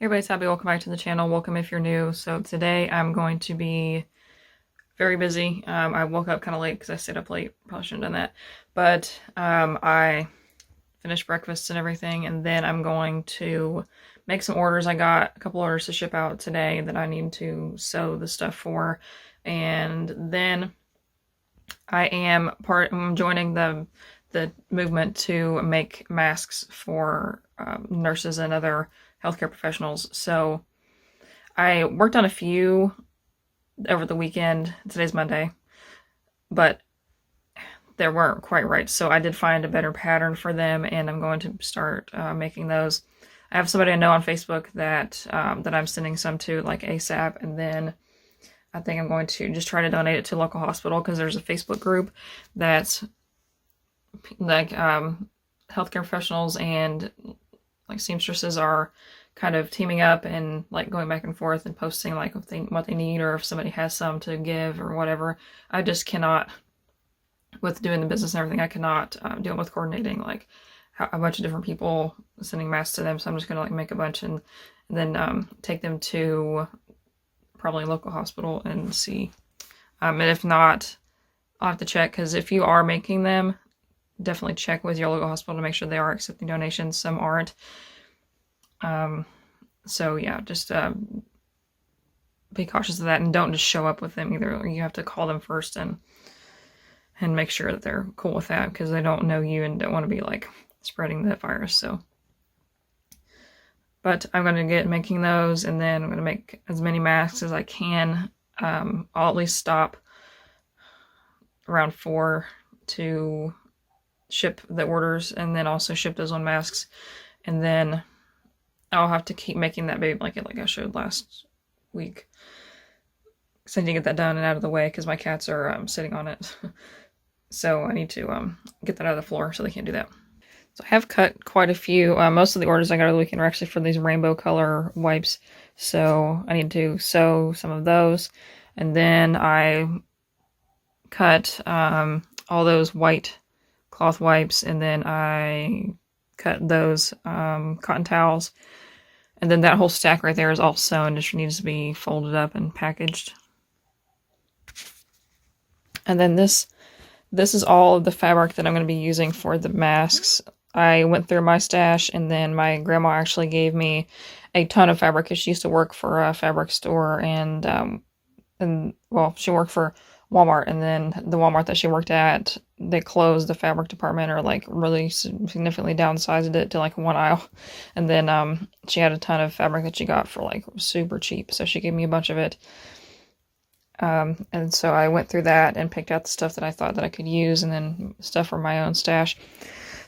Hey everybody, it's Abby. Welcome back to the channel. Welcome if you're new. So today I'm going to be very busy. I woke up kind of late because I stayed up late. Probably shouldn't have done that. But I finished breakfast and everything, and then I'm going to make some orders. I got a couple orders to ship out today that I need to sew the stuff for. And then I'm joining the movement to make masks for nurses and other healthcare professionals. So I worked on a few over the weekend. Today's Monday, but they weren't quite right. So I did find a better pattern for them, and I'm going to start making those. I have somebody I know on Facebook that I'm sending some to like ASAP, and then I think I'm going to just try to donate it to a local hospital because there's a Facebook group that's like healthcare professionals and like seamstresses are kind of teaming up and like going back and forth and posting like what they need, or if somebody has some to give or whatever. I just cannot, with doing the business and everything, I cannot deal with coordinating like a bunch of different people sending masks to them. So I'm just gonna like make a bunch and then take them to probably a local hospital and see. And if not, I'll have to check, because if you are making them, definitely check with your local hospital to make sure they are accepting donations. Some aren't. So yeah, just be cautious of that, and don't just show up with them either. You have to call them first and make sure that they're cool with that, because they don't know you and don't want to be like spreading the virus. So, but I'm going to get making those, and then I'm going to make as many masks as I can. I'll at least stop around 4 to ship the orders, and then also ship those on masks, and then I'll have to keep making that baby blanket like I showed last week, so I need to get that done and out of the way because my cats are sitting on it. So I need to get that out of the floor so they can't do that. So I have cut quite a few. Most of the orders I got over the weekend are actually for these rainbow color wipes, so I need to sew some of those. And then I cut all those white cloth wipes, and then I cut those cotton towels, and then that whole stack right there is all sewn. It just needs to be folded up and packaged. And then this is all of the fabric that I'm going to be using for the masks. I went through my stash, and then my grandma actually gave me a ton of fabric because she used to work for a fabric store, and well, she worked for Walmart, and then the Walmart that she worked at, they closed the fabric department, or like really significantly downsized it to like one aisle. And then she had a ton of fabric that she got for like super cheap, so she gave me a bunch of it. And so I went through that and picked out the stuff that I thought that I could use, and then stuff from my own stash.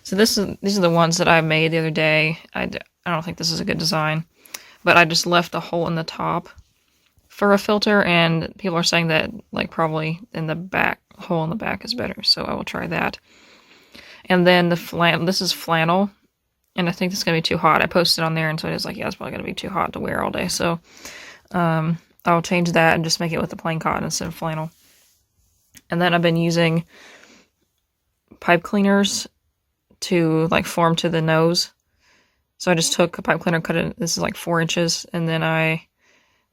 So these are the ones that I made the other day. I don't think this is a good design, but I just left the hole in the top for a filter, and people are saying that like probably in the back, hole in the back is better, so I will try that. And then this is flannel, and I think this is gonna be too hot. I posted on there, and so it is like, yeah, it's probably gonna be too hot to wear all day, so I'll change that and just make it with the plain cotton instead of flannel. And then I've been using pipe cleaners to like form to the nose. So I just took a pipe cleaner, cut it, this is like 4 inches, and then I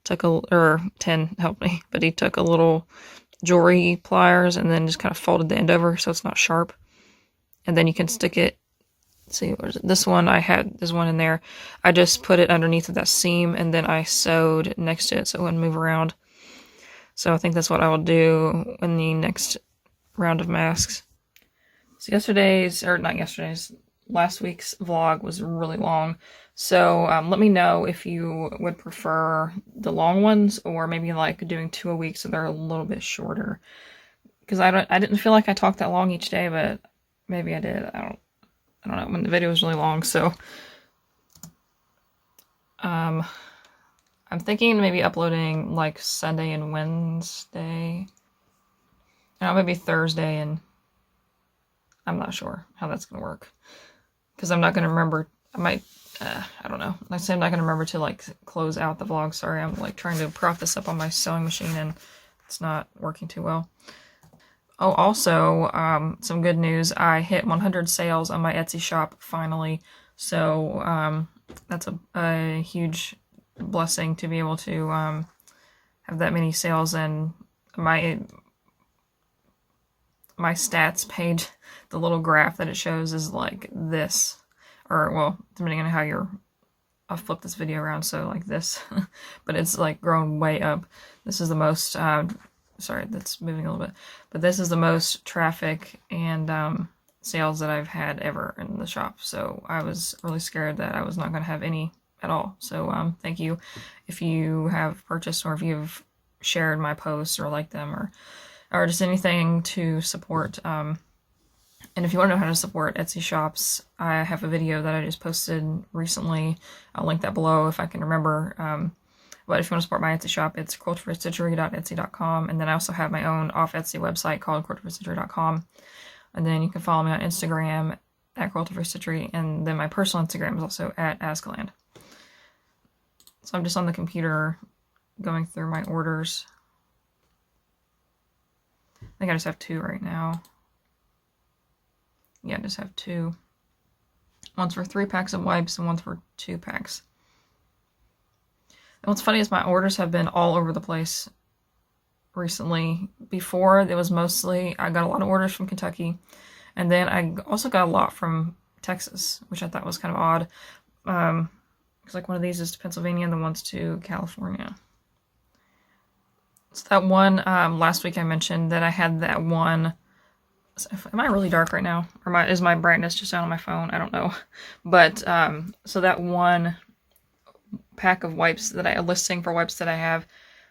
took or 10 helped me, but he took a little jewelry pliers and then just kind of folded the end over so it's not sharp. And then you can stick it, let's see, what is it? This one, I had this one in there. I just put it underneath of that seam, and then I sewed next to it so it wouldn't move around. So I think that's what I will do in the next round of masks. So last week's vlog was really long. So let me know if you would prefer the long ones, or maybe like doing 2 a week so they're a little bit shorter. Because I didn't feel like I talked that long each day, but maybe I did. I don't know, when the video was really long. So I'm thinking maybe uploading like Sunday and Wednesday. Maybe Thursday, and I'm not sure how that's gonna work, because I'm not gonna remember. I might, I don't know. Like I said, I'm not gonna remember to like close out the vlog. Sorry, I'm like trying to prop this up on my sewing machine, and it's not working too well. Oh, also, some good news. I hit 100 sales on my Etsy shop finally. So that's a huge blessing to be able to have that many sales, and my stats page, the little graph that it shows is like this, or well, depending on how I'll flip this video around, so like this, but it's like grown way up. This is the most, sorry, that's moving a little bit, but this is the most traffic and sales that I've had ever in the shop. So I was really scared that I was not going to have any at all. So thank you if you have purchased, or if you've shared my posts or liked them, or just anything to support. And if you want to know how to support Etsy shops, I have a video that I just posted recently. I'll link that below if I can remember. But if you want to support my Etsy shop, it's quilterstitchery.etsy.com. And then I also have my own off Etsy website called quilterstitchery.com. And then you can follow me on Instagram at quilterstitchery. And then my personal Instagram is also at Askeland. So I'm just on the computer going through my orders. I think I just have 2 right now. Yeah, I just have 2. One's for 3 packs of wipes and one's for 2 packs. And what's funny is my orders have been all over the place recently. Before, it was mostly, I got a lot of orders from Kentucky. And then I also got a lot from Texas, which I thought was kind of odd. Because like one of these is to Pennsylvania and the one's to California. So that one, last week I mentioned that I had that one. Am I really dark right now? Or is my brightness just out on my phone? I don't know. But, so that one pack of wipes that a listing for wipes that I have,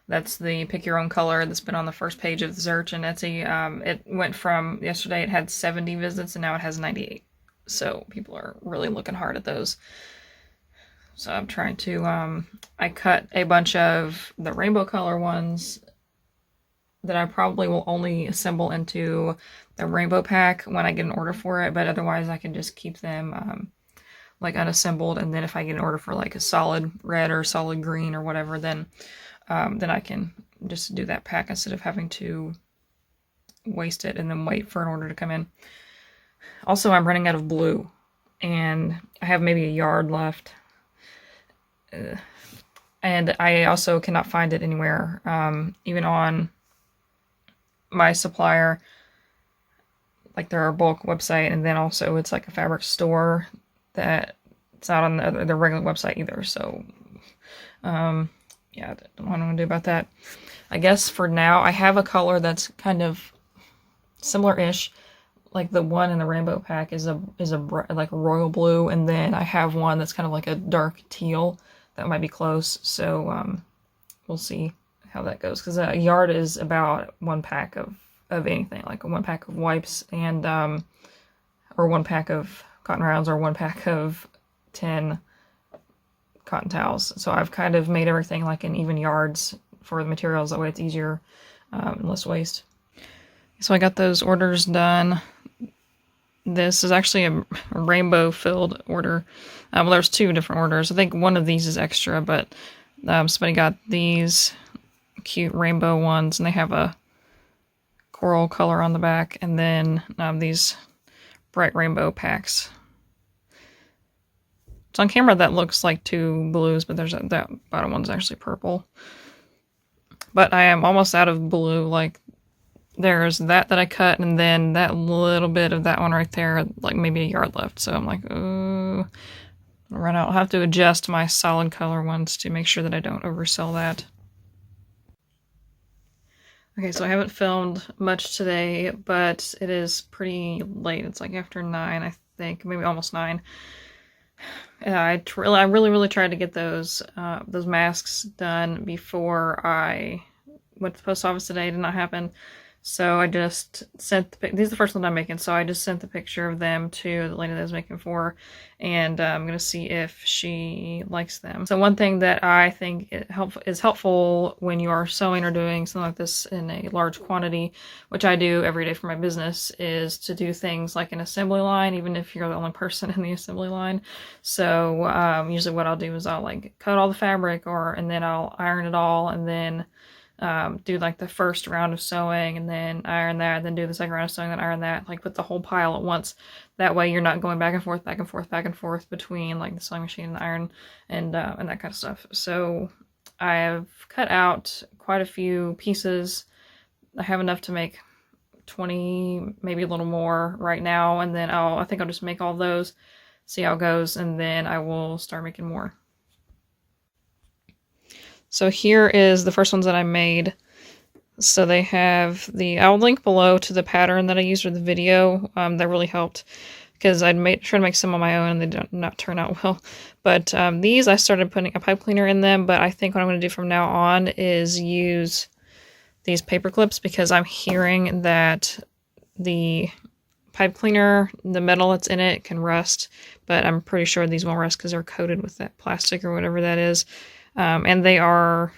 that's the pick your own color that's been on the first page of the search in Etsy. It went from, yesterday it had 70 visits and now it has 98. So people are really looking hard at those. So I'm trying to, I cut a bunch of the rainbow color ones that I probably will only assemble into the rainbow pack when I get an order for it, but otherwise I can just keep them like unassembled, and then if I get an order for like a solid red or solid green or whatever, then I can just do that pack instead of having to waste it and then wait for an order to come in. Also, I'm running out of blue, and I have maybe a yard left. And I also cannot find it anywhere, even on my supplier, like their bulk website, and then also it's like a fabric store that it's not on the regular website either. So, yeah, I don't know what I'm gonna do about that. I guess for now, I have a color that's kind of similar-ish. Like the one in the rainbow pack is like a royal blue, and then I have one that's kind of like a dark teal that might be close. So, we'll see how that goes, because a yard is about 1 pack of anything, like 1 pack of wipes and or 1 pack of cotton rounds or 1 pack of 10 cotton towels. So I've kind of made everything like in even yards for the materials, that way it's easier and less waste. So I got those orders done. This is actually a rainbow filled order. Well, there's 2 different orders. I think one of these is extra, but somebody got these cute rainbow ones, and they have a coral color on the back, and then these bright rainbow packs. So on camera that looks like 2 blues, but there's that bottom one's actually purple. But I am almost out of blue. Like there's that I cut, and then that little bit of that one right there, like maybe a yard left. So I'm like, oh, run out. I'll have to adjust my solid color ones to make sure that I don't oversell that. Okay, so I haven't filmed much today, but it is pretty late. It's like after 9, I think, maybe almost 9. I really tried to get those masks done before I went to the post office today. It did not happen. So I just sent these are the first ones I'm making, so I just sent the picture of them to the lady that I was making for, and I'm going to see if she likes them. So one thing that I think is helpful when you are sewing or doing something like this in a large quantity, which I do every day for my business, is to do things like an assembly line, even if you're the only person in the assembly line. So usually what I'll do is I'll like cut all the fabric, and then I'll iron it all, and then do like the first round of sewing, and then iron that, then do the second round of sewing, then iron that, like put the whole pile at once. That way you're not going back and forth between like the sewing machine and the iron and that kind of stuff. So I have cut out quite a few pieces. I have enough to make 20, maybe a little more right now, and then I think I'll just make all those, see how it goes, and then I will start making more. So here is the first ones that I made. So they have I'll link below to the pattern that I used for the video. That really helped, because I'd try to make some on my own and they did not turn out well. But these, I started putting a pipe cleaner in them, but I think what I'm going to do from now on is use these paper clips, because I'm hearing that the pipe cleaner, the metal that's in it, can rust, but I'm pretty sure these won't rust because they're coated with that plastic or whatever that is. And they are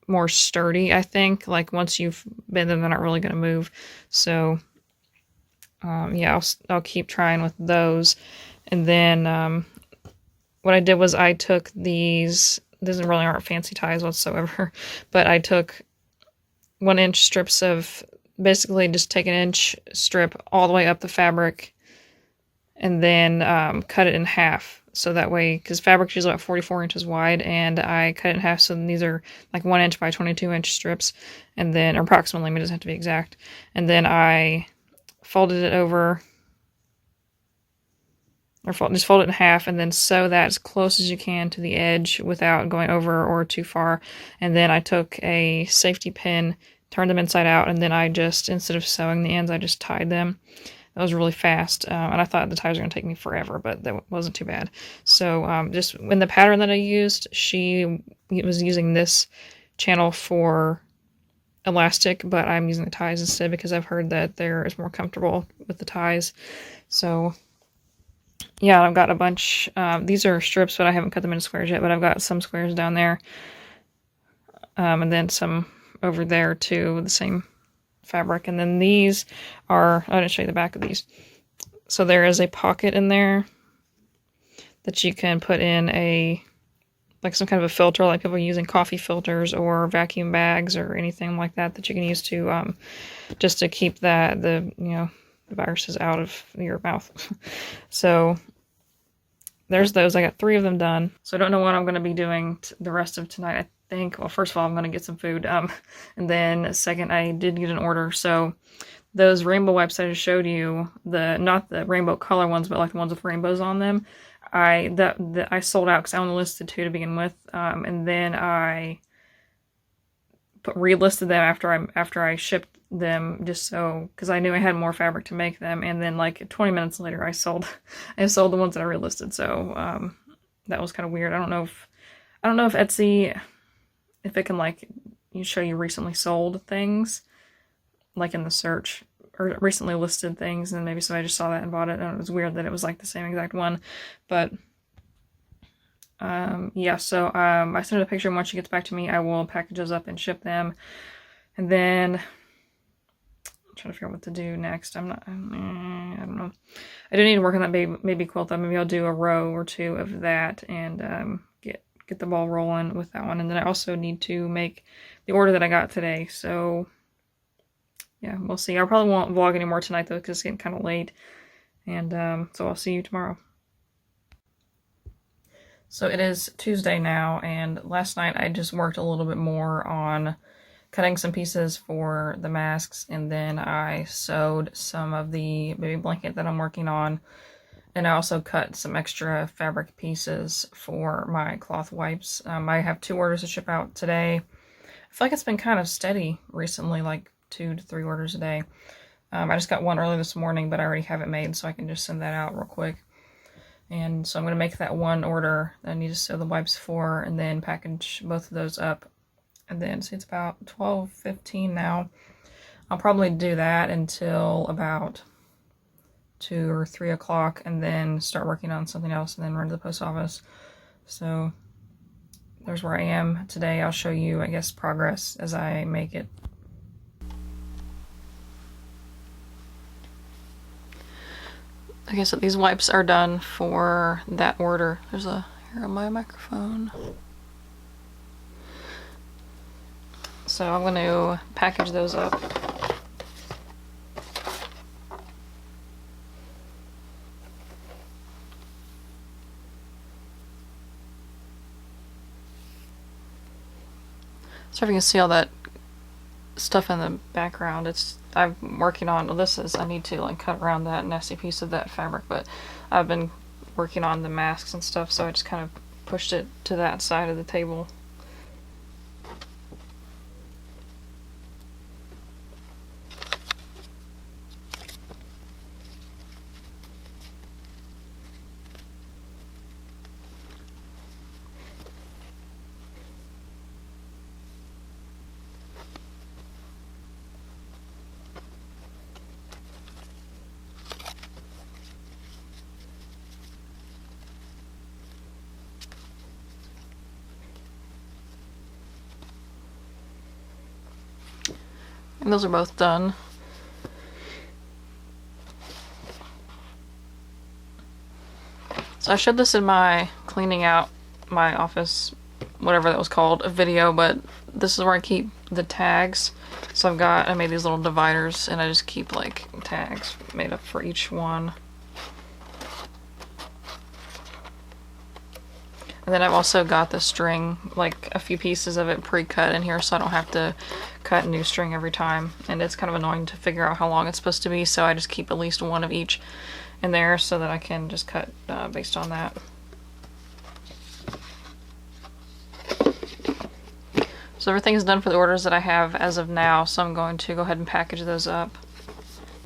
more sturdy, I think. Like, once you've bent them, they're not really going to move. So yeah, I'll keep trying with those. And then what I did was I took these really aren't fancy ties whatsoever, but I took 1-inch strips of, basically just take an inch strip all the way up the fabric and then cut it in half. So that way, because fabric is about 44 inches wide, and I cut it in half, so these are like 1 inch by 22-inch strips, and then, or approximately, it doesn't have to be exact. And then I folded it over, or just fold it in half, and then sew that as close as you can to the edge without going over or too far. And then I took a safety pin, turned them inside out, and then I just, instead of sewing the ends, I just tied them. That was really fast, and I thought the ties were going to take me forever, but that wasn't too bad. So just in the pattern that I used, she was using this channel for elastic, but I'm using the ties instead because I've heard that there is more comfortable with the ties. So yeah, I've got a bunch. These are strips, but I haven't cut them into squares yet, but I've got some squares down there, and then some over there too, the same fabric. And then these are, I didn't show you the back of these. So there is a pocket in there that you can put in like some kind of a filter, like people are using coffee filters or vacuum bags or anything like that you can use to just to keep the viruses out of your mouth. So there's those. I got 3 of them done. So I don't know what I'm going to be doing the rest of tonight. I think, well, first of all, I'm going to get some food. And then second, I did get an order. So those rainbow wipes I just showed you, not the rainbow color ones, but like the ones with rainbows on them, I sold out because I only listed 2 to begin with. And then I relisted them after I shipped them, just so, because I knew I had more fabric to make them. And then like 20 minutes later, I sold the ones that I relisted. So that was kind of weird. I don't know if Etsy, if it can like show you recently sold things, like in the search, or recently listed things, and maybe somebody just saw that and bought it, and it was weird that it was like the same exact one. But yeah, so I sent her a picture, and once she gets back to me, I will package those up and ship them. And then I'm trying to figure out what to do next. I don't know. I do need to work on that baby quilt though. Maybe I'll do a row or 2 of that and get the ball rolling with that one. And then I also need to make the order that I got today. So yeah, we'll see. I probably won't vlog anymore tonight though, because it's getting kind of late. And so I'll see you tomorrow. So it is Tuesday now, and last night I just worked a little bit more on cutting some pieces for the masks, and then I sewed some of the baby blanket that I'm working on, and I also cut some extra fabric pieces for my cloth wipes. I have 2 orders to ship out today. I feel like it's been kind of steady recently, like 2 to 3 orders a day. I just got one early this morning, but I already have it made, so I can just send that out real quick. And so I'm going to make that one order that I need to sew the wipes for, and then package both of those up. And then, see, it's about 12:15 now. I'll probably do that until about 2 or 3 o'clock, and then start working on something else, and then run to the post office. So there's where I am today. I'll show you, I guess, progress as I make it. Okay, so these wipes are done for that order. There's a hair on my microphone. So I'm going to package those up. So if you can see all that stuff in the background, I'm working on, I need to like cut around that nasty piece of that fabric, but I've been working on the masks and stuff, so I just kind of pushed it to that side of the table. And those are both done. So I showed this in my cleaning out my office, whatever that was called, a video, but this is where I keep the tags. So I made these little dividers, and I just keep like tags made up for each one. And then I've also got the string, like a few pieces of it pre-cut in here, so I don't have to cut new string every time. And it's kind of annoying to figure out how long it's supposed to be, so I just keep at least one of each in there so that I can just cut based on that. So everything is done for the orders that I have as of now, so I'm going to go ahead and package those up.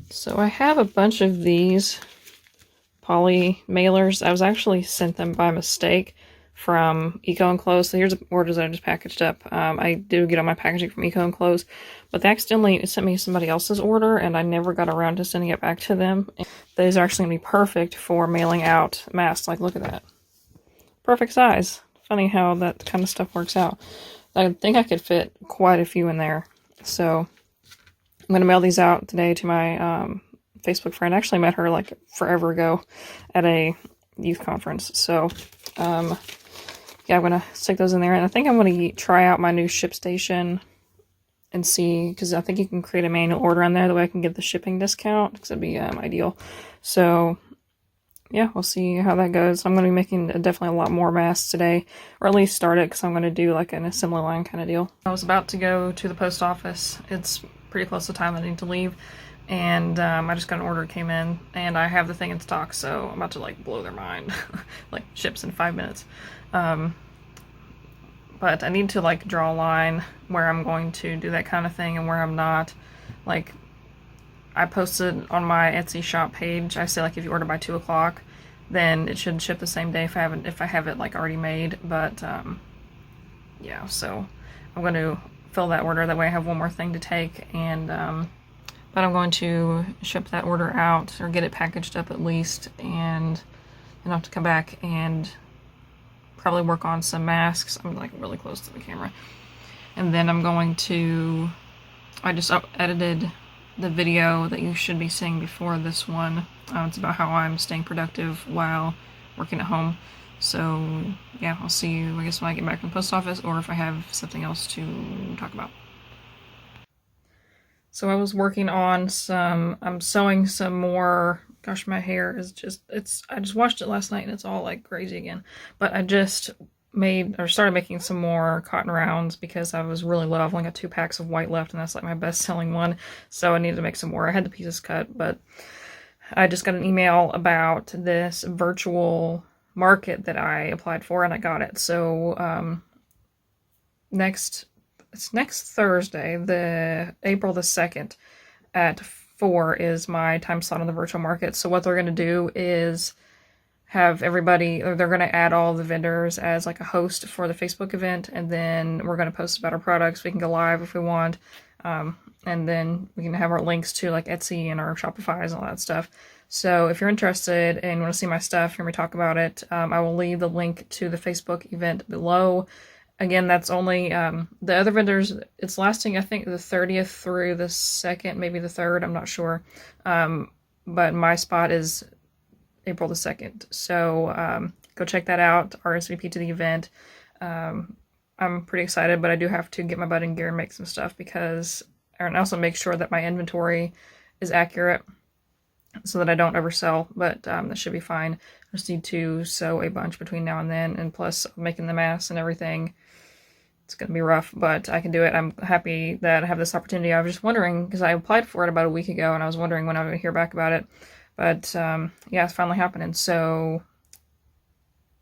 So I have a bunch of these poly mailers. I was actually sent them by mistake from Eco Enclosed. So here's the orders that I just packaged up. I do get all my packaging from Eco Enclosed, but they accidentally sent me somebody else's order, and I never got around to sending it back to them. These are actually going to be perfect for mailing out masks. Like, look at that. Perfect size. Funny how that kind of stuff works out. I think I could fit quite a few in there. So I'm going to mail these out today to my Facebook friend. I actually met her like forever ago at a youth conference. So yeah, I'm going to stick those in there. And I think I'm going to try out my new ShipStation and see, because I think you can create a manual order on there. That way I can get the shipping discount, because that'd be ideal. So yeah, we'll see how that goes. I'm going to be making definitely a lot more masks today, or at least start it, because I'm going to do like an assembly line kind of deal. I was about to go to the post office. It's pretty close to time I need to leave, and I just got an order that came in, and I have the thing in stock, so I'm about to like blow their mind. Like, ships in 5 minutes. But I need to like draw a line where I'm going to do that kind of thing and where I'm not. Like, I posted on my Etsy shop page, I say like if you order by 2 o'clock, then it should ship the same day if I have it like already made. But yeah, so I'm going to fill that order. That way I have one more thing to take, and but I'm going to ship that order out, or get it packaged up at least, and I'll have to come back and probably work on some masks. I'm like really close to the camera. And then I'm going to, I just edited the video that you should be seeing before this one. It's about how I'm staying productive while working at home. So yeah, I'll see you, I guess, when I get back from the post office, or if I have something else to talk about. So I was working on I'm sewing some more. Gosh, my hair is I just washed it last night and it's all like crazy again. But I just started making some more cotton rounds because I was really low. I've only got 2 packs of white left, and that's like my best selling one. So I needed to make some more. I had the pieces cut, but I just got an email about this virtual market that I applied for, and I got it. So next Thursday, the April the 2nd at 4 is my time slot on the virtual market. So what they're going to do is have everybody, or they're going to add all the vendors as like a host for the Facebook event, and then we're going to post about our products. We can go live if we want, and then we can have our links to like Etsy and our Shopify's and all that stuff. So if you're interested and want to see my stuff, hear me talk about it, I will leave the link to the Facebook event below. Again, that's only, the other vendors, it's lasting, I think, the 30th through the 2nd, maybe the 3rd, I'm not sure. But my spot is April the 2nd. So go check that out, RSVP to the event. I'm pretty excited, but I do have to get my butt in gear and make some stuff, and also make sure that my inventory is accurate so that I don't oversell, but that should be fine. I just need to sew a bunch between now and then, and plus making the masks and everything. it's going to be rough, but I can do it. I'm happy that I have this opportunity. I was just wondering, because I applied for it about a week ago, and I was wondering when I would hear back about it. But yeah, it's finally happening. So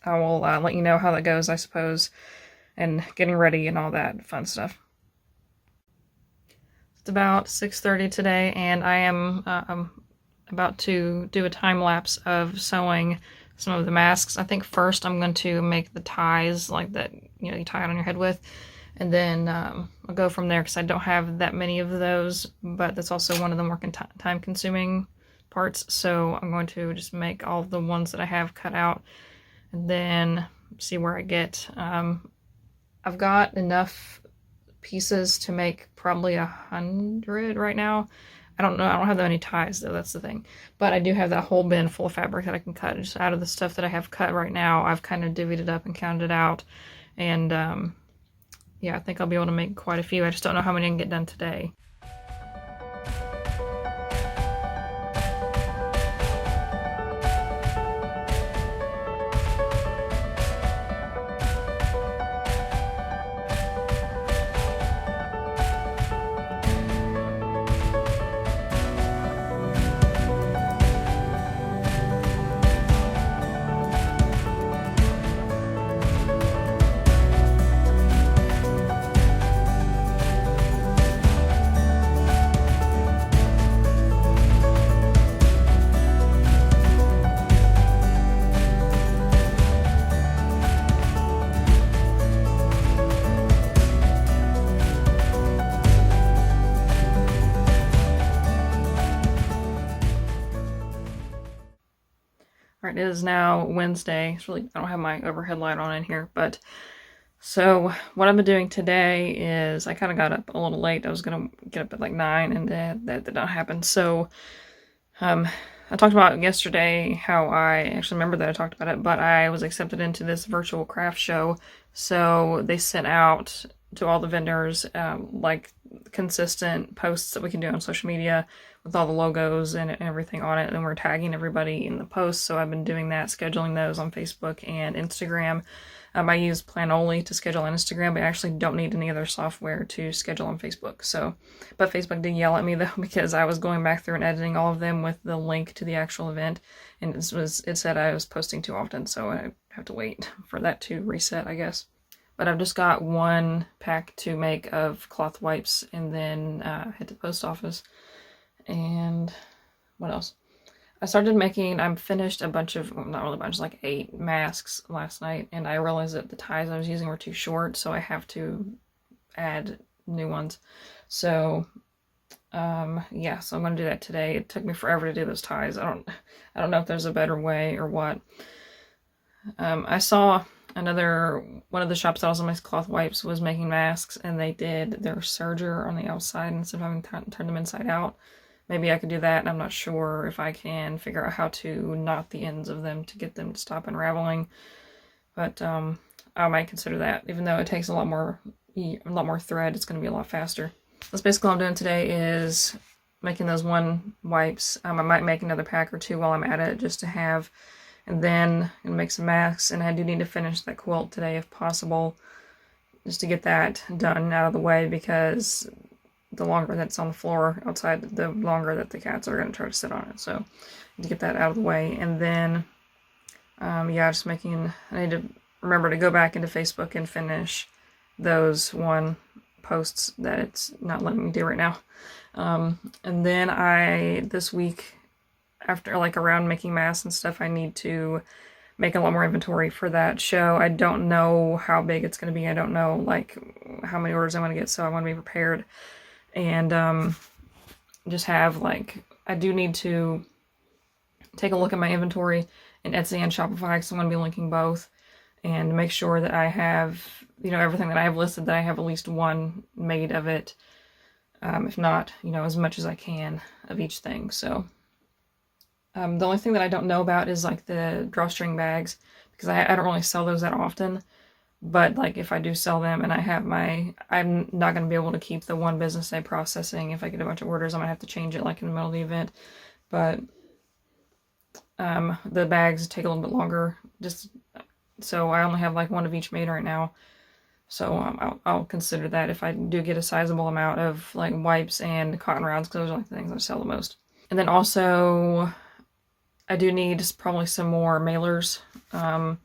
I will let you know how that goes, I suppose, and getting ready and all that fun stuff. It's about 6:30 today, and I am about to do a time lapse of sewing some of the masks. I think first I'm going to make the ties like that, you tie it on your head with, and then I'll go from there because I don't have that many of those, but that's also one of the more time consuming parts. So I'm going to just make all the ones that I have cut out and then see where I get. I've got enough pieces to make probably 100 right now. I don't know. I don't have that many ties though. That's the thing. But I do have that whole bin full of fabric that I can cut. Just out of the stuff that I have cut right now, I've kind of divvied it up and counted it out. And yeah, I think I'll be able to make quite a few. I just don't know how many I can get done today. Alright, it is now Wednesday. It's really, I don't have my overhead light on in here, but so what I've been doing today is I kind of got up a little late. I was going to get up at like 9 and that did not happen. So I talked about yesterday how I actually remember that I talked about it, but I was accepted into this virtual craft show. So they sent out to all the vendors like consistent posts that we can do on social media with all the logos and everything on it, and we're tagging everybody in the posts. So I've been doing that, scheduling those on Facebook and Instagram. I use Planoly to schedule on Instagram, but I actually don't need any other software to schedule on Facebook. So, but Facebook did yell at me though because I was going back through and editing all of them with the link to the actual event, and it said I was posting too often, so I have to wait for that to reset, I guess. But I've just got one pack to make of cloth wipes, and then hit the post office. And what else? I finished a bunch of, well, not really a bunch, like 8 masks last night, and I realized that the ties I was using were too short, so I have to add new ones. So, yeah, so I'm going to do that today. It took me forever to do those ties. I don't know if there's a better way or what. I saw one of the shops that was on my cloth wipes was making masks, and they did their serger on the outside instead of having to turn them inside out. Maybe I could do that, and I'm not sure if I can figure out how to knot the ends of them to get them to stop unraveling. But I might consider that, even though it takes a lot more thread. It's going to be a lot faster. That's basically all I'm doing today is making those one wipes. I might make another pack or two while I'm at it just to have, and then I'm going to make some masks, and I do need to finish that quilt today if possible, just to get that done out of the way, because the longer that's on the floor outside, the longer that the cats are going to try to sit on it. So to get that out of the way. And then, yeah, just I need to remember to go back into Facebook and finish those one posts that it's not letting me do right now. And then this week, after like around making masks and stuff, I need to make a lot more inventory for that show. I don't know how big it's going to be. I don't know like how many orders I want to get, so I want to be prepared. And just have I do need to take a look at my inventory in Etsy and Shopify, because I'm going to be linking both, and make sure that I have, everything that I have listed, that I have at least one made of it. If not, as much as I can of each thing. So the only thing that I don't know about is like the drawstring bags, because I don't really sell those that often. But like if I do sell them and I'm not going to be able to keep the one business day processing. If I get a bunch of orders, I'm going to have to change it like in the middle of the event. But the bags take a little bit longer, just so I only have like one of each made right now. So I'll consider that if I do get a sizable amount of like wipes and cotton rounds, because those are like the things I sell the most. And then also I do need probably some more mailers. I'm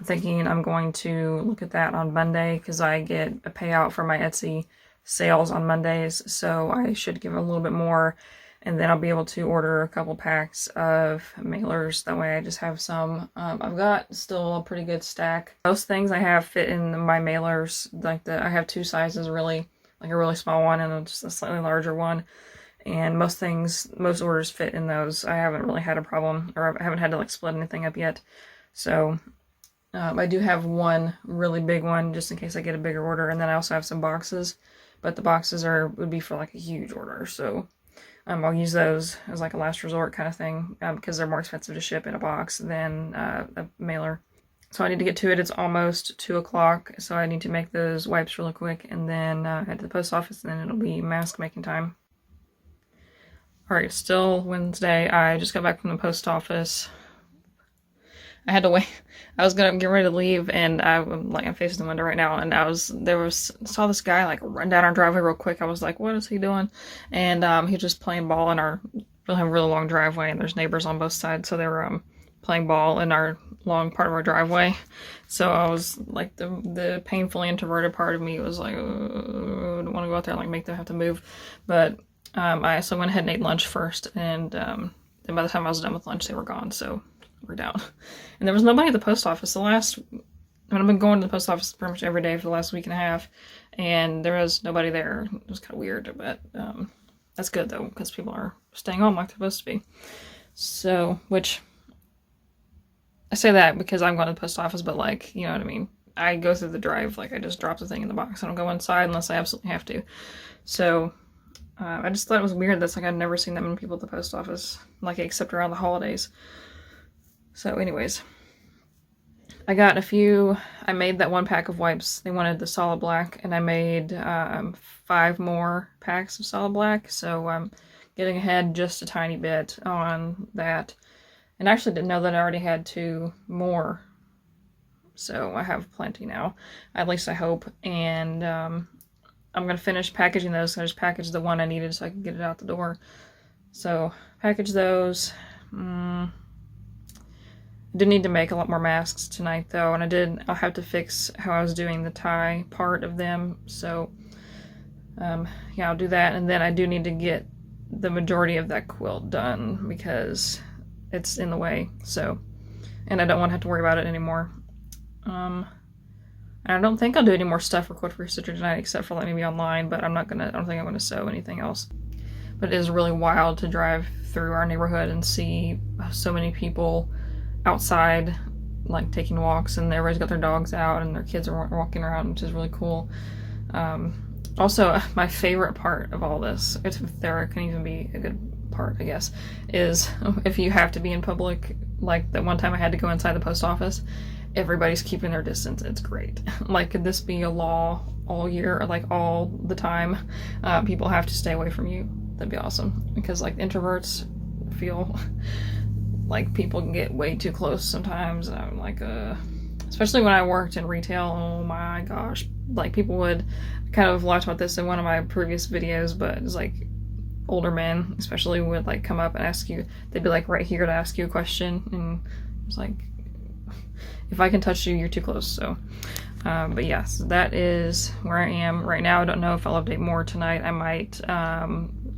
thinking I'm going to look at that on Monday because I get a payout for my Etsy sales on Mondays, so I should give a little bit more, and then I'll be able to order a couple packs of mailers. That way I just have some. I've got still a pretty good stack. Most things I have fit in my mailers. Like I have two sizes really, like a really small one and just a slightly larger one. And most orders fit in those. I haven't really had a problem, or I haven't had to like split anything up yet. So I do have one really big one just in case I get a bigger order, and then I also have some boxes, but the boxes would be for like a huge order. So I'll use those as like a last resort kind of thing because they're more expensive to ship in a box than a mailer. So I need to get to it. It's almost 2 o'clock, so I need to make those wipes really quick and then head to the post office, and then it'll be mask making time. Alright, still Wednesday. I just got back from the post office. I had to wait. I was gonna get ready to leave, and I'm facing the window right now, and saw this guy like run down our driveway real quick. I was like, what is he doing? And he was just playing ball in we have a really long driveway, and there's neighbors on both sides, so they were playing ball in our long part of our driveway. So I was like, the painfully introverted part of me was like, I don't want to go out there and like make them have to move, but I also went ahead and ate lunch first, and then by the time I was done with lunch, they were gone, so we're down. And there was nobody at the post office. I've been going to the post office pretty much every day for the last week and a half, and there was nobody there. It was kind of weird, but that's good, though, because people are staying home like they're supposed to be. So, which, I say that because I'm going to the post office, but like, you know what I mean? I go through the drive, like I just drop the thing in the box. I don't go inside unless I absolutely have to. So, I just thought it was weird. That's like I've never seen that many people at the post office, like except around the holidays. So anyways, I made that one pack of wipes. They wanted the solid black, and I made 5 more packs of solid black. So I'm getting ahead just a tiny bit on that. And I actually didn't know that I already had 2 more. So I have plenty now, at least I hope. And I'm going to finish packaging those. So I just packaged the one I needed so I could get it out the door. So package those. I did need to make a lot more masks tonight though, and I'll have to fix how I was doing the tie part of them. So yeah, I'll do that. And then I do need to get the majority of that quilt done because it's in the way. So, and I don't want to have to worry about it anymore. I don't think I'll do any more stuff for Quilt for Your Sister tonight, except for letting me be online, but I don't think I'm gonna sew anything else. But it is really wild to drive through our neighborhood and see so many people outside, like taking walks, and everybody's got their dogs out and their kids are walking around, which is really cool. Also, my favorite part of all this, if there can even be a good part, I guess, is if you have to be in public, like the one time I had to go inside the post office, everybody's keeping their distance. It's great. Like, could this be a law all year, or like all the time? People have to stay away from you. That'd be awesome. Because like introverts feel like people can get way too close sometimes. And I'm like, especially when I worked in retail, oh my gosh. Like people would kind of laugh about this in one of my previous videos, but it's like older men especially would like come up and ask you, they'd be like right here to ask you a question, and it's like, if I can touch you, you're too close. So but yes, that is where I am right now. I don't know if I'll update more tonight. I might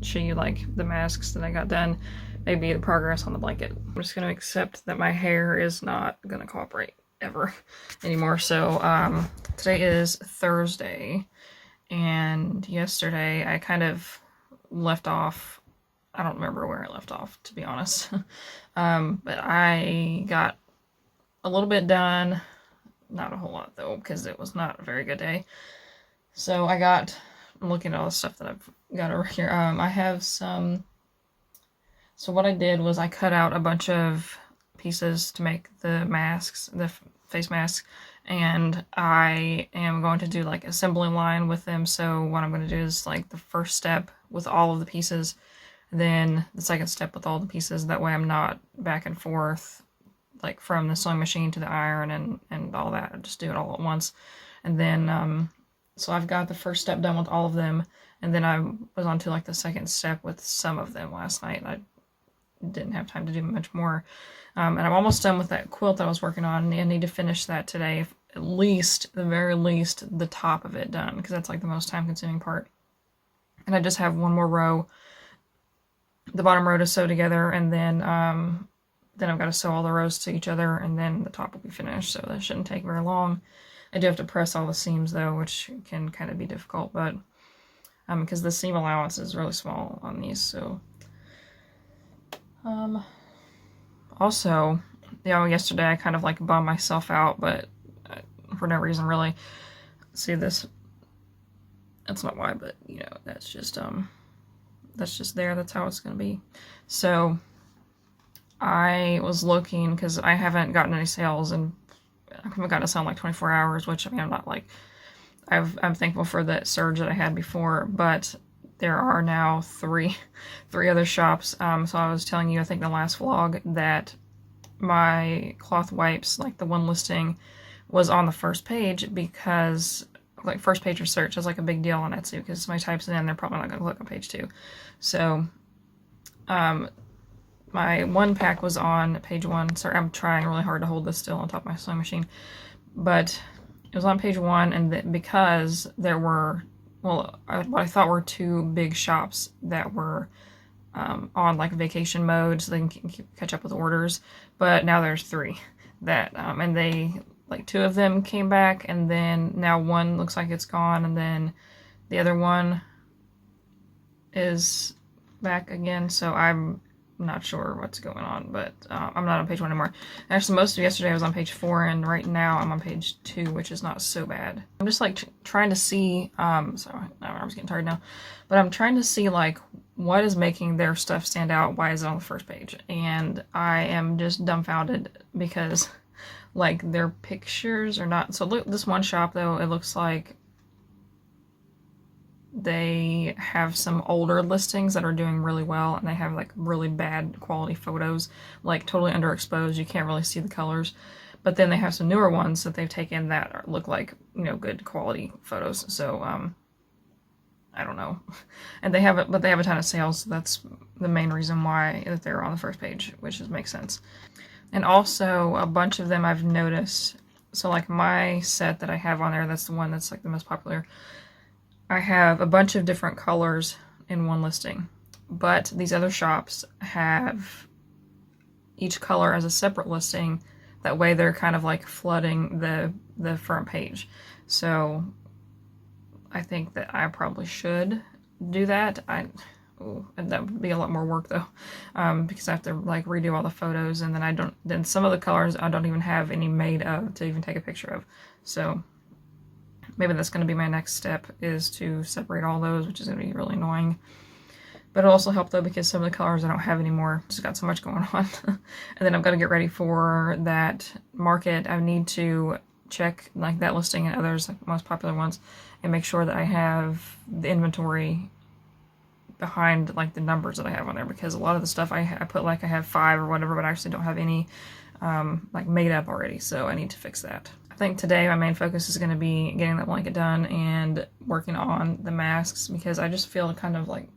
show you like the masks that I got done, maybe the progress on the blanket. I'm just gonna accept that my hair is not gonna cooperate ever anymore. So today is Thursday, and yesterday I kind of left off. I don't remember where I left off, to be honest. But I got a little bit done, not a whole lot though, because it was not a very good day. So I'm looking at all the stuff that I've got over here. I have some, so what I did was I cut out a bunch of pieces to make the masks, the face masks, and I am going to do like assembly line with them. So what I'm going to do is like the first step with all of the pieces, then the second step with all the pieces. That way I'm not back and forth like from the sewing machine to the iron and all that. I just do it all at once. And then, so I've got the first step done with all of them, and then I was on to like the second step with some of them last night. I didn't have time to do much more. And I'm almost done with that quilt I was working on, and I need to finish that today. At least, the very least, the top of it done, because that's like the most time-consuming part. And I just have one more row, the bottom row to sew together, and then I've got to sew all the rows to each other, and then the top will be finished, so that shouldn't take very long. I do have to press all the seams, though, which can kind of be difficult, but because the seam allowance is really small on these, so... Also, yesterday I kind of like bummed myself out, but for no reason really. See this? That's not why, but that's just there. That's how it's gonna be. So I was looking because I haven't gotten any sales, and I haven't gotten a sale in like 24 hours, which I mean I'm not like I'm thankful for that surge that I had before, but there are now three other shops. So I was telling you, I think in the last vlog, that my cloth wipes, like the one listing, was on the first page because, like, first page research is like a big deal on Etsy because somebody types it in, they're probably not going to click on page 2. So, my one pack was on page 1. Sorry, I'm trying really hard to hold this still on top of my sewing machine. But it was on page 1, and because there were, what I thought were 2 big shops that were on like vacation mode so they can catch up with orders, but now there's 3 that, and they, like 2 of them came back, and then now one looks like it's gone, and then the other one is back again, so I'm not sure what's going on, but I'm not on page 1 anymore. Actually, most of yesterday I was on page 4, and right now I'm on page 2, which is not so bad. I'm just like trying to see, sorry, my arm's getting tired now, but I'm trying to see like what is making their stuff stand out, why is it on the first page, and I am just dumbfounded because like their pictures are not, so look, this one shop though, it looks like they have some older listings that are doing really well, and they have like really bad quality photos, like totally underexposed, you can't really see the colors. But then they have some newer ones that they've taken that look like, good quality photos. So I don't know. And they have a ton of sales, so that's the main reason why that they're on the first page, which makes sense. And also a bunch of them I've noticed, so like my set that I have on there, that's the one that's like the most popular, I have a bunch of different colors in one listing, but these other shops have each color as a separate listing. That way they're kind of like flooding the front page. So I think that I probably should do that. That would be a lot more work though, because I have to like redo all the photos, and then some of the colors I don't even have any made of to even take a picture of. So maybe that's going to be my next step, is to separate all those, which is going to be really annoying. But it'll also help though, because some of the colors I don't have anymore. Just got so much going on. And then I've got to get ready for that market. I need to check like that listing and others, like the most popular ones, and make sure that I have the inventory behind like the numbers that I have on there, because a lot of the stuff I put like I have 5 or whatever, but I actually don't have any like made up already, so I need to fix that. I think today my main focus is going to be getting that blanket done and working on the masks, because I just feel kind of like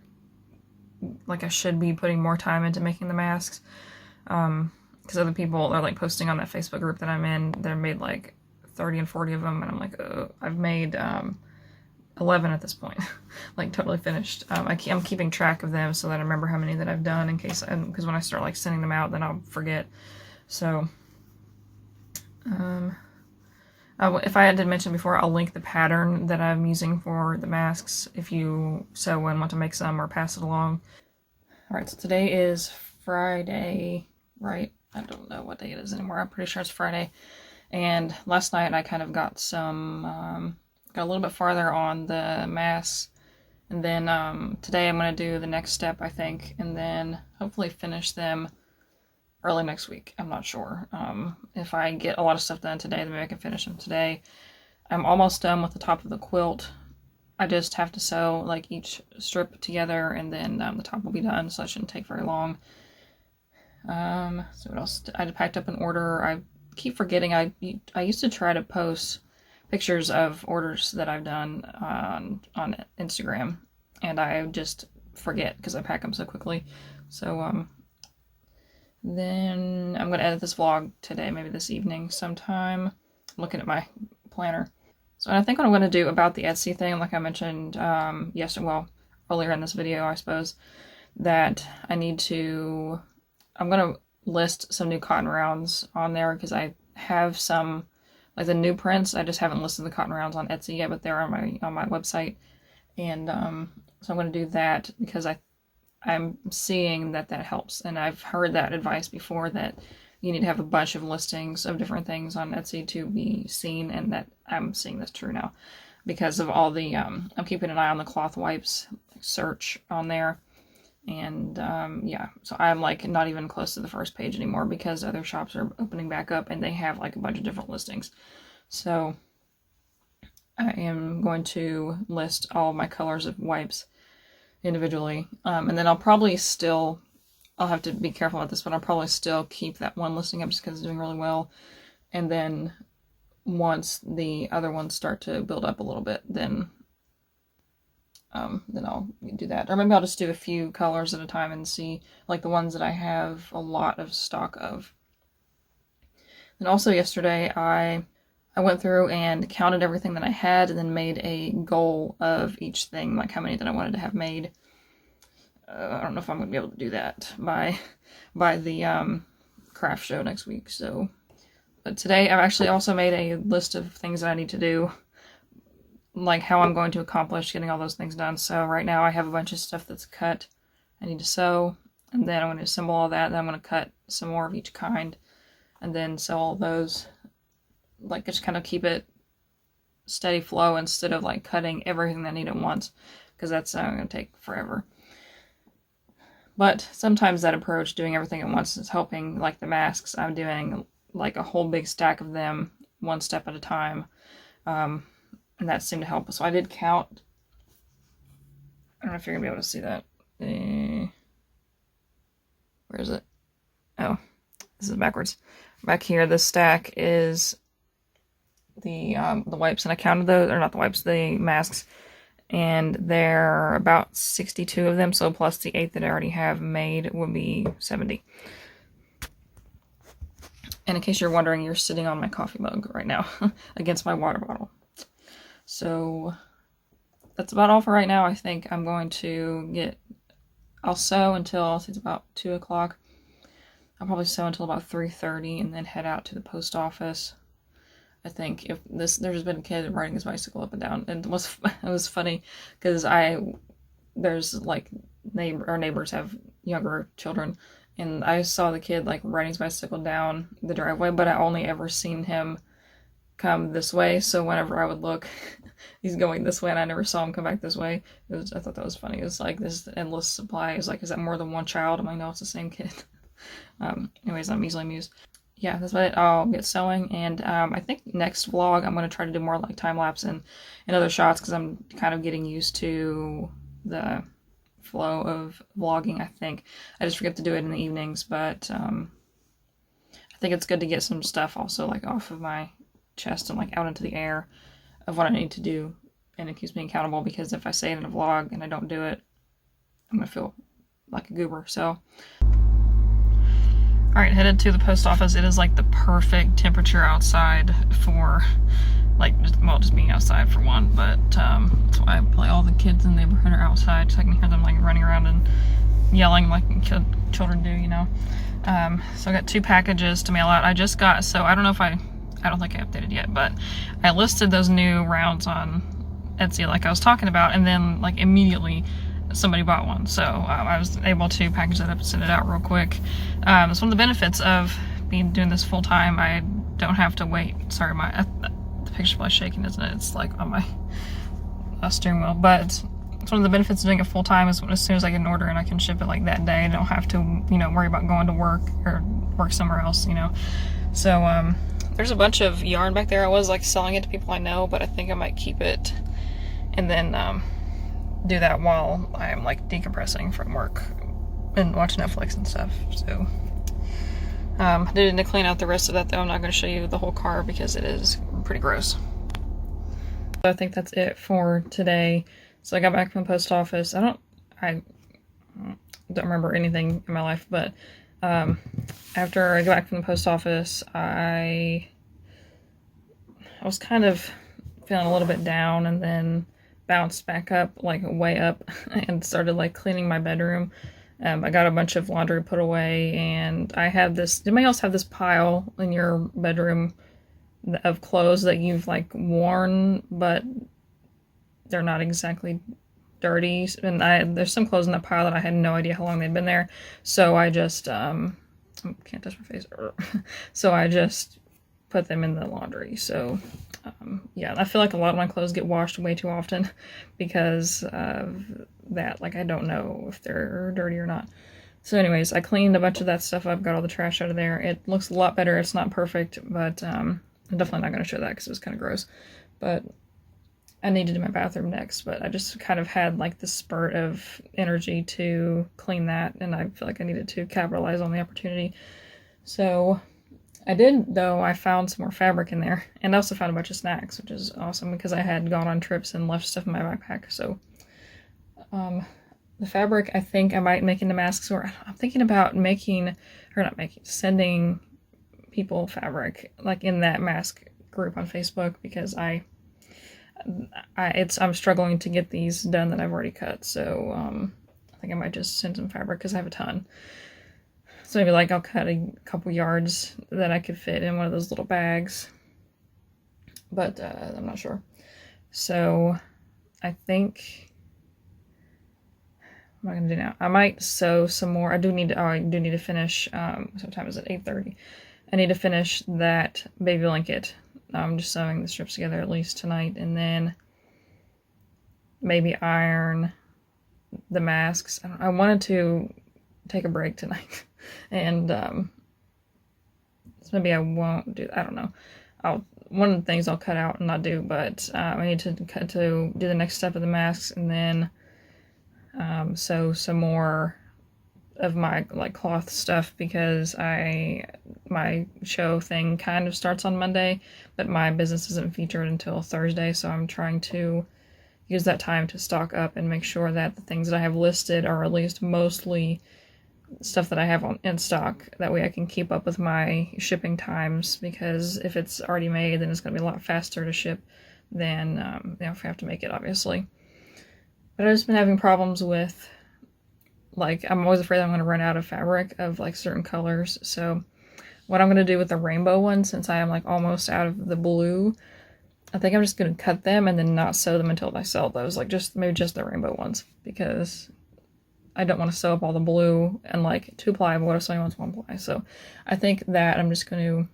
I should be putting more time into making the masks, because other people are like posting on that Facebook group that I'm in, they're made like 30 and 40 of them, and I'm like, I've made 11 at this point, like totally finished. I'm keeping track of them so that I remember how many that I've done, in case, because when I start like sending them out, then I'll forget. So if I did mention before, I'll link the pattern that I'm using for the masks if you sew and want to make some or pass it along. Alright, so today is Friday, right? I don't know what day it is anymore. I'm pretty sure it's Friday. And last night I kind of got some, got a little bit farther on the masks. And then today I'm going to do the next step, I think, and then hopefully finish them early next week. I'm not sure. If I get a lot of stuff done today, then maybe I can finish them today. I'm almost done with the top of the quilt. I just have to sew like each strip together, and then the top will be done, so that shouldn't take very long. So what else? I packed up an order. I keep forgetting. I used to try to post pictures of orders that I've done on Instagram, and I just forget because I pack them so quickly. So then I'm gonna edit this vlog today, maybe this evening sometime. I'm looking at my planner. So I think what I'm gonna do about the Etsy thing, like I mentioned earlier in this video, I suppose, that I'm gonna list some new cotton rounds on there because I have some, like the new prints. I just haven't listed the cotton rounds on Etsy yet, but they're on my website, and so I'm going to do that because I'm seeing that helps, and I've heard that advice before, that you need to have a bunch of listings of different things on Etsy to be seen, and that I'm seeing this true now because of all the I'm keeping an eye on the cloth wipes search on there. And yeah, so I'm like not even close to the first page anymore because other shops are opening back up and they have like a bunch of different listings. So I am going to list all my colors of wipes individually, and then I'll have to be careful about this, but I'll probably still keep that one listing up just because it's doing really well. And then once the other ones start to build up a little bit, then I'll do that. Or maybe I'll just do a few colors at a time and see, like the ones that I have a lot of stock of. And also yesterday I went through and counted everything that I had and then made a goal of each thing, like how many that I wanted to have made. I don't know if I'm going to be able to do that by the craft show next week. So, but today I've actually also made a list of things that I need to do, like how I'm going to accomplish getting all those things done. So right now I have a bunch of stuff that's cut. I need to sew, and then I'm going to assemble all that. Then I'm going to cut some more of each kind, and then sew all those. Like just kind of keep it steady flow instead of like cutting everything that I need at once, because that's going to take forever. But sometimes that approach, doing everything at once, is helping. Like the masks, I'm doing like a whole big stack of them one step at a time. And that seemed to help. So I did count. I don't know if you're going to be able to see that. Where is it? Oh, this is backwards. Back here, this stack is the wipes, and I counted those, or not the wipes, the masks. And there are about 62 of them, so plus the 8 that I already have made would be 70. And in case you're wondering, you're sitting on my coffee mug right now against my water bottle. So that's about all for right now. I think I'm going to I'll sew until, it's about 2 o'clock. I'll probably sew until about 3:30 and then head out to the post office. I think there's been a kid riding his bicycle up and down, and it was funny because there's like our neighbors have younger children, and I saw the kid like riding his bicycle down the driveway, but I only ever seen him come this way. So whenever I would look, he's going this way, and I never saw him come back this way. I thought that was funny. It was like this endless supply. It was like, is that more than one child? I'm like, no, it's the same kid. Anyways, I'm easily amused. Yeah, that's about it. I'll get sewing, and I think next vlog I'm going to try to do more like time-lapse and other shots, because I'm kind of getting used to the flow of vlogging, I think. I just forget to do it in the evenings, but I think it's good to get some stuff also like off of my chest and like out into the air of what I need to do, and it keeps me accountable, because if I say it in a vlog and I don't do it, I'm going to feel like a goober. So alright, headed to the post office. It is like the perfect temperature outside for like just being outside for one, but that's why probably all the kids in the neighborhood are outside, so I can hear them like running around and yelling like children do, you know. So I got 2 packages to mail out. I just got, so I don't know if I don't think I updated yet, but I listed those new rounds on Etsy like I was talking about, and then like immediately somebody bought one, so I was able to package that up and send it out real quick. It's one of the benefits of doing this full time. I don't have to wait. Sorry, the picture's probably shaking, isn't it? It's like on my steering wheel, but it's one of the benefits of doing it full time is as soon as I get an order and I can ship it like that day, I don't have to, worry about going to work or work somewhere else, So there's a bunch of yarn back there. I was like selling it to people I know, but I think I might keep it and then do that while I'm like decompressing from work and watch Netflix and stuff. So I did need to clean out the rest of that though. I'm not going to show you the whole car because it is pretty gross. I think that's it for today. So I got back from the post office. I don't remember anything in my life, but after I got back from the post office, I was kind of feeling a little bit down, and then bounced back up, like way up, and started like cleaning my bedroom. I got a bunch of laundry put away, and I had this. Anybody else have this pile in your bedroom of clothes that you've like worn, but they're not exactly dirty? And there's some clothes in that pile that I had no idea how long they'd been there, so I just can't touch my face. So I just put them in the laundry. So yeah, I feel like a lot of my clothes get washed way too often because of that. Like, I don't know if they're dirty or not. So anyways, I cleaned a bunch of that stuff up, got all the trash out of there. It looks a lot better. It's not perfect, but I'm definitely not going to show that because it was kind of gross. But I need to do my bathroom next, but I just kind of had like this spurt of energy to clean that, and I feel like I needed to capitalize on the opportunity. So I did, though. I found some more fabric in there, and I also found a bunch of snacks, which is awesome because I had gone on trips and left stuff in my backpack. So the fabric, I think I might make into masks, or I'm thinking about sending people fabric like in that mask group on Facebook, because I'm struggling to get these done that I've already cut. So I think I might just send some fabric because I have a ton. So maybe like I'll cut a couple yards that I could fit in one of those little bags, but I'm not sure. So I think, what am I gonna do now? I might sew some more. I do need to finish. What time is it? 8:30. I need to finish that baby blanket. I'm just sewing the strips together at least tonight, and then maybe iron the masks. I wanted to take a break tonight, and so maybe I won't do. I don't know. One of the things I'll cut out and not do, but I need to do the next step of the masks, and then sew some more of my like cloth stuff, because my show thing kind of starts on Monday, but my business isn't featured until Thursday, so I'm trying to use that time to stock up and make sure that the things that I have listed are at least mostly stuff that I have in stock. That way I can keep up with my shipping times, because if it's already made, then it's going to be a lot faster to ship than if I have to make it, obviously. But I've just been having problems with, like, I'm always afraid I'm going to run out of fabric of like certain colors. So what I'm going to do with the rainbow one, since I am like almost out of the blue, I think I'm just going to cut them and then not sew them until I sell those. Like maybe just the rainbow ones, because I don't want to sew up all the blue and like 2-ply, but what if somebody wants 1-ply? So I think that I'm just going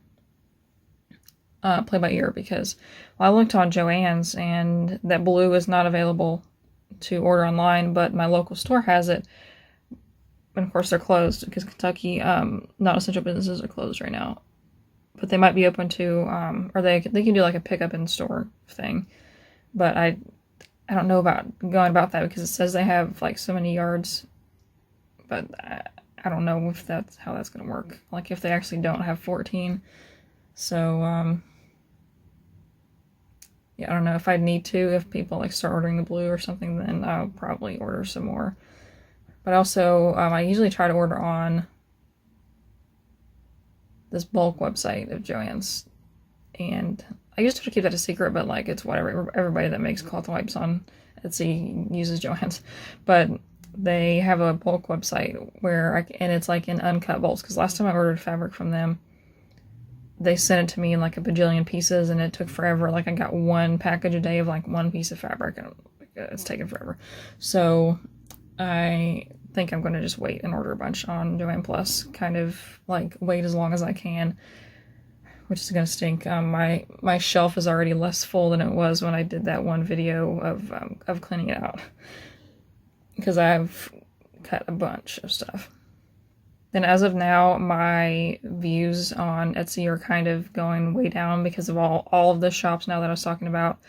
to play by ear, because I looked on Joann's and that blue is not available to order online, but my local store has it. And of course they're closed because Kentucky non-essential businesses are closed right now. But they might be open to, or they can do like a pickup in store thing. But I don't know about going about that, because it says they have like so many yards. But I don't know if that's how that's going to work. Like if they actually don't have 14. So yeah, I don't know if I'd need to. If people like start ordering the blue or something, then I'll probably order some more. But also, I usually try to order on this bulk website of Joann's, and I used to keep that a secret, but like it's whatever. Everybody that makes cloth wipes on Etsy uses Joann's, but they have a bulk website and it's like in uncut bulks. Because last time I ordered fabric from them, they sent it to me in like a bajillion pieces, and it took forever. Like I got one package a day of like one piece of fabric, and it's taken forever. So I think I'm going to just wait and order a bunch on Joann Plus, kind of like wait as long as I can, which is going to stink. My shelf is already less full than it was when I did that one video of cleaning it out, because I've cut a bunch of stuff. Then as of now, my views on Etsy are kind of going way down because of all of the shops now that I was talking about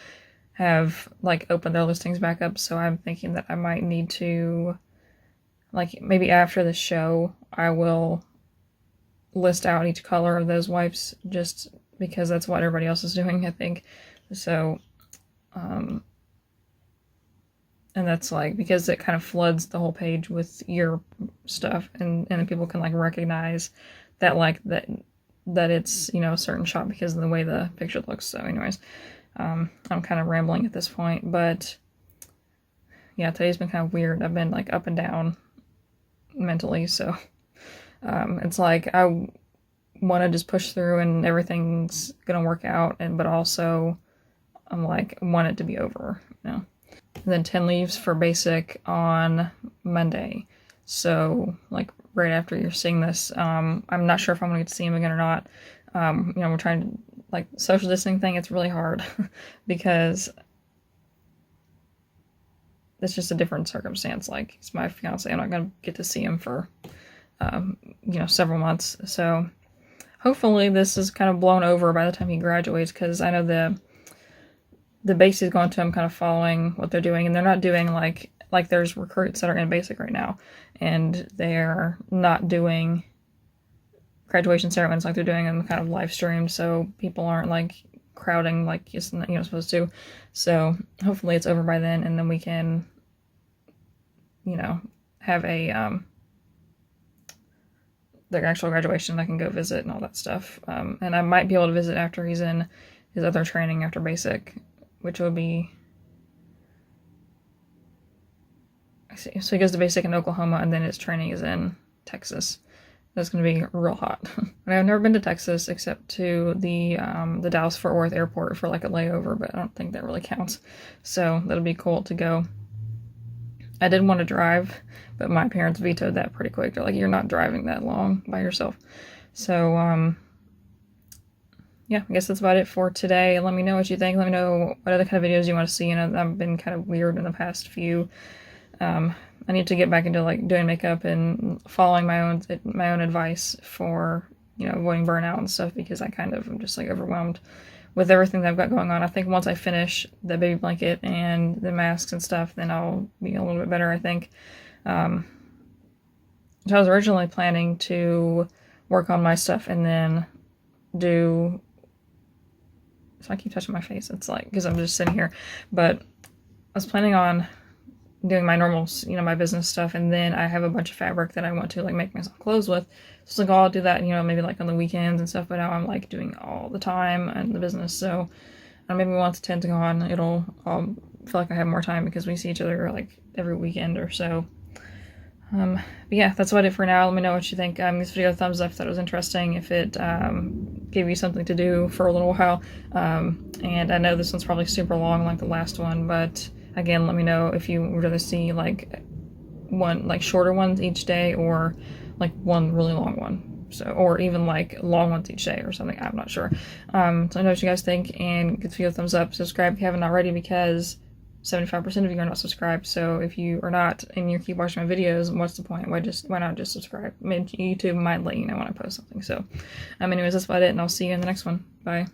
have like opened their listings back up. So I'm thinking that I might need to, like, maybe after the show, I will list out each color of those wipes, just because that's what everybody else is doing, I think. So And that's like, because it kind of floods the whole page with your stuff, and then people can like recognize that, like that it's, you know, a certain shot because of the way the picture looks. So anyways, I'm kind of rambling at this point, but yeah, today's been kind of weird. I've been like up and down mentally, so it's like I want to just push through and everything's gonna work out, and but also I'm like, want it to be over, you know. And then 10 leaves for basic on Monday. So like right after you're seeing this, I'm not sure if I'm going to get to see him again or not. You know, we're trying to, like, social distancing thing, it's really hard because it's just a different circumstance. Like, he's my fiance, I'm not going to get to see him for, you know, several months. So hopefully this is kind of blown over by the time he graduates, because I know the base is going to him, kind of following what they're doing, and they're not doing like there's recruits that are in basic right now, and they're not doing graduation ceremonies like they're doing them kind of live streamed, so people aren't like crowding like you're supposed to. So hopefully it's over by then, and then we can, you know, have a their actual graduation. I can go visit and all that stuff, and I might be able to visit after he's in his other training after basic, which will be, so he goes to basic in Oklahoma, and then his training is in Texas. That's going to be real hot. And I've never been to Texas except to the Dallas-Fort Worth airport for like a layover, but I don't think that really counts. So that'll be cool to go. I did want to drive, but my parents vetoed that pretty quick. They're like, you're not driving that long by yourself. So, yeah, I guess that's about it for today. Let me know what you think. Let me know what other kind of videos you want to see. You know, I've been kind of weird in the past few. I need to get back into like doing makeup and following my own advice for, you know, avoiding burnout and stuff, because I kind of am just like overwhelmed with everything that I've got going on. I think once I finish the baby blanket and the masks and stuff, then I'll be a little bit better, I think. So I was originally planning to work on my stuff and then do, so I keep touching my face, it's like, because I'm just sitting here, but I was planning on doing my normal, you know, my business stuff, and then I have a bunch of fabric that I want to like make myself clothes with. So it's like, oh, I'll do that, you know, maybe like on the weekends and stuff, but now I'm like doing all the time and the business. So maybe once 10's gone, I'll feel like I have more time because we see each other like every weekend or so. But yeah, that's about it for now. Let me know what you think. This video, thumbs up if that was interesting, if it gave you something to do for a little while. And I know this one's probably super long like the last one, but again, let me know if you would rather see like one, like shorter ones each day, or like one really long one. So, or even like long ones each day or something. I'm not sure. So I know what you guys think, and give the video a thumbs up. Subscribe if you haven't already, because 75% of you are not subscribed. So if you are not and you keep watching my videos, what's the point? Why not just subscribe? I mean, YouTube might let you know when I post something. So anyways, that's about it, and I'll see you in the next one. Bye.